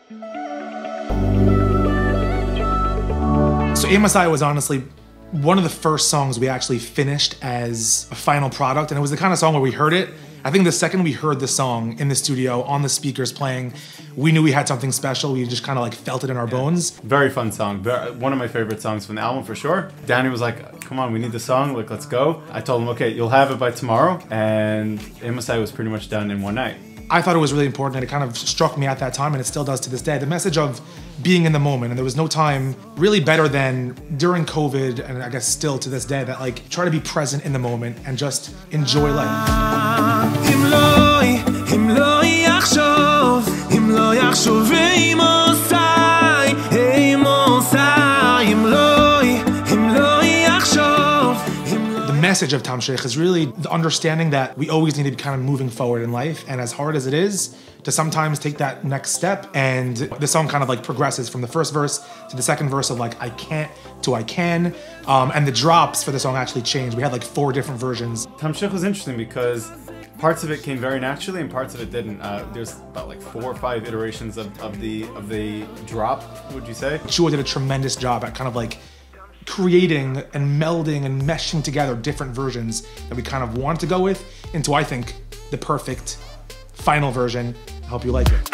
So Ein Messiah was honestly one of the first songs we actually finished as a final product, and it was the kind of song where we heard it. I think the second we heard the song in the studio on the speakers playing, we knew we had something special. We just kind of like felt it in our bones. Very fun song. One of my favorite songs from the album for sure. Danny was like, come on, we need the song, like let's go. I told him, okay, you'll have it by tomorrow. And Ein Messiah was pretty much done in one night. I thought it was really important, and it kind of struck me at that time, and it still does to this day. The message of being in the moment, and there was no time really better than during COVID, and I guess still to this day, that like try to be present in the moment and just enjoy life. Message of Tamshich is really the understanding that we always need to be kind of moving forward in life, and as hard as it is to sometimes take that next step. And the song kind of like progresses from the first verse to the second verse of like I can't to I can, and the drops for the song actually changed. We had like 4 different versions. Tamshich was interesting because parts of it came very naturally and parts of it didn't. There's about like 4 or 5 iterations of the drop, would you say? Shua did a tremendous job at kind of like creating and melding and meshing together different versions that we kind of wanted to go with into, I think, the perfect final version. I hope you like it.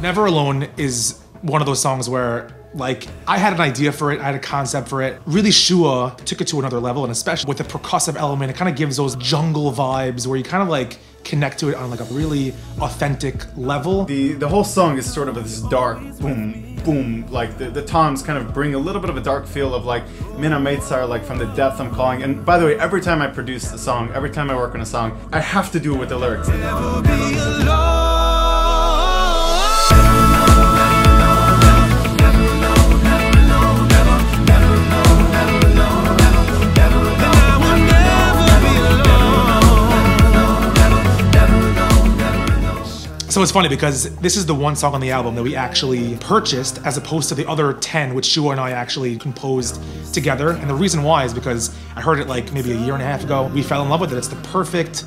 Never Alone is one of those songs where like I had an idea for it, I had a concept for it. Really Shua took it to another level, and especially with the percussive element, it kind of gives those jungle vibes where you kind of like connect to it on like a really authentic level. The whole song is sort of this dark boom, boom, like the toms kind of bring a little bit of a dark feel of like Mina Meitzar, like from the depth I'm calling. And by the way, every time I produce a song, every time I work on a song, I have to do it with the lyrics. So it's funny because this is the one song on the album that we actually purchased as opposed to the other 10 which Shua and I actually composed together. And the reason why is because I heard it like maybe a year and a half ago. We fell in love with it. It's the perfect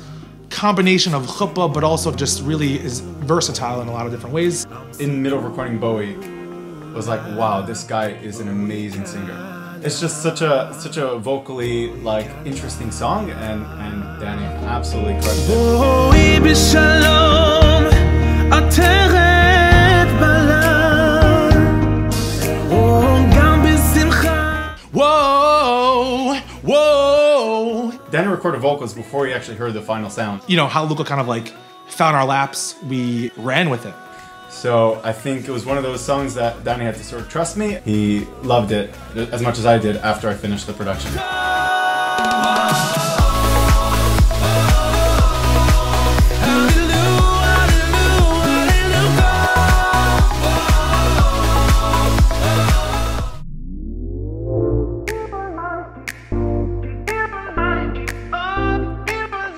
combination of chuppah, but also just really is versatile in a lot of different ways. In the middle of recording Bowie, I was like, wow, this guy is an amazing singer. It's just such a vocally like interesting song, and Danny absolutely crushed it. Whoa, whoa. Danny recorded vocals before he actually heard the final sound. You know, how Luca kind of like found our laps, we ran with it. So I think it was one of those songs that Danny had to sort of trust me. He loved it as much as I did after I finished the production.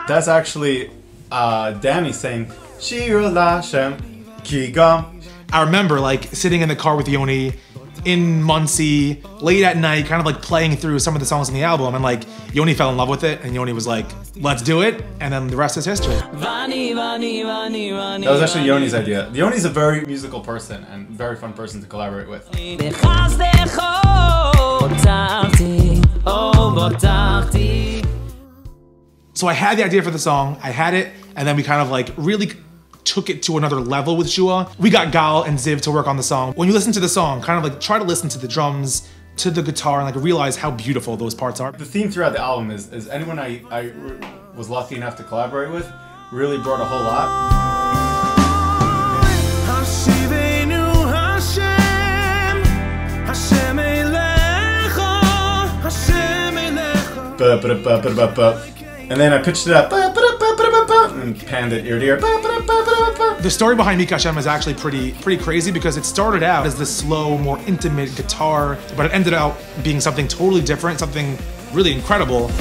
That's actually Danny saying, Shir Lashem Kiga. I remember like sitting in the car with Yoni in Muncie, late at night, kind of like playing through some of the songs on the album, and like Yoni fell in love with it, and Yoni was like, let's do it, and then the rest is history. That was actually Yoni's idea. Yoni's a very musical person and very fun person to collaborate with. So I had the idea for the song, I had it, and then we kind of like really took it to another level with Shua. We got Gal and Ziv to work on the song. When you listen to the song, kind of like try to listen to the drums, to the guitar, and like realize how beautiful those parts are. The theme throughout the album is anyone I was lucky enough to collaborate with really brought a whole lot. And then I pitched it up and panned it ear to ear. The story behind Mika Hashem is actually pretty crazy because it started out as this slow, more intimate guitar, but it ended out being something totally different, something really incredible.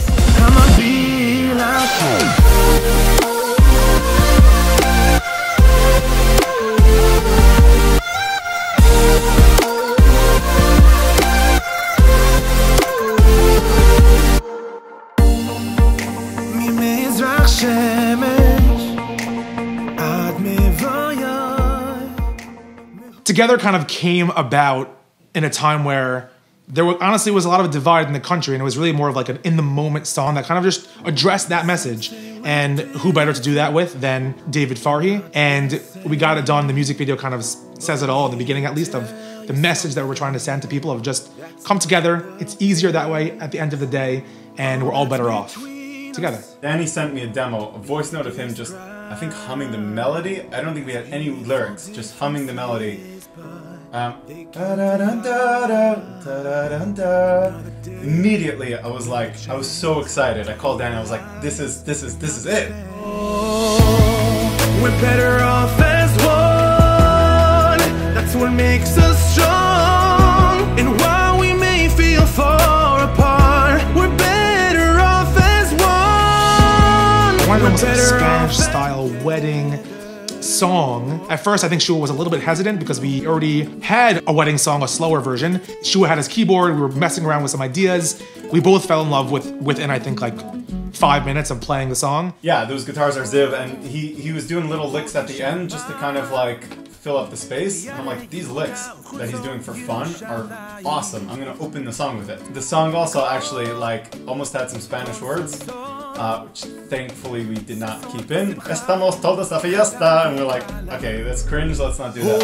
Together kind of came about in a time where there honestly was a lot of divide in the country, and it was really more of like an in-the-moment song that kind of just addressed that message. And who better to do that with than David Farhi? And we got it done. The music video kind of says it all, in the beginning at least, of the message that we're trying to send to people of just come together. It's easier that way at the end of the day, and we're all better off together. Danny sent me a demo, a voice note of him just, I think, humming the melody. I don't think we had any lyrics, just humming the melody. Immediately, I was so excited. I called Danny. I was like, this is it. We're better off as one. That's what makes us strong. And while we may feel far apart, we're better off as one. One of those Spanish-style wedding song. At first, I think Shua was a little bit hesitant because we already had a wedding song, a slower version. Shua had his keyboard, we were messing around with some ideas. We both fell in love within, I think, like 5 minutes of playing the song. Yeah, those guitars are Ziv, and he was doing little licks at the end just to kind of like fill up the space. And I'm like, these licks that he's doing for fun are awesome. I'm gonna open the song with it. The song also actually like almost had some Spanish words, which thankfully we did not keep in. Estamos todos a fiesta, and we're like, okay, that's cringe, let's not do that.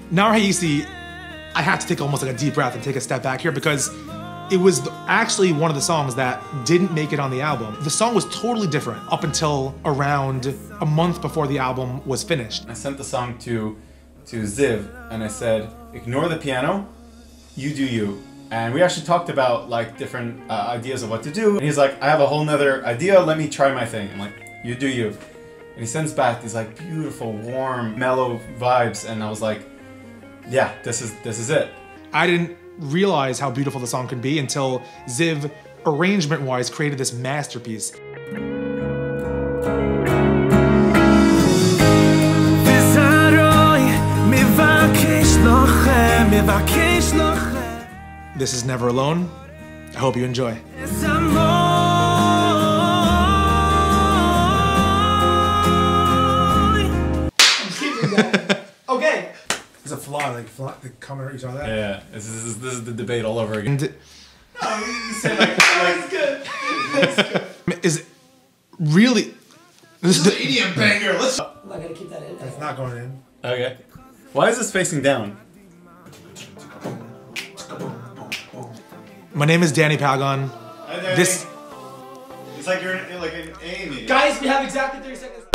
Now, I have to take almost like a deep breath and take a step back here because it was actually one of the songs that didn't make it on the album. The song was totally different up until around a month before the album was finished. I sent the song to Ziv and I said, ignore the piano, you do you. And we actually talked about like different ideas of what to do. And he's like, I have a whole nother idea, let me try my thing. I'm like, you do you. And he sends back these like beautiful, warm, mellow vibes. And I was like, yeah, this is it. I didn't realize how beautiful the song could be until Ziv, arrangement-wise, created this masterpiece. This is Never Alone. I hope you enjoy. Okay. There's a flaw, like the comment, you saw that? Yeah, this is the debate all over again. And That's good. is really This is an EDM banger. Let's. I'm not gonna keep that in. it's not going in. Okay. Why is this facing down? My name is Danny Palgon. This. It's like you're like an A meeting. Guys, we have exactly 30 seconds.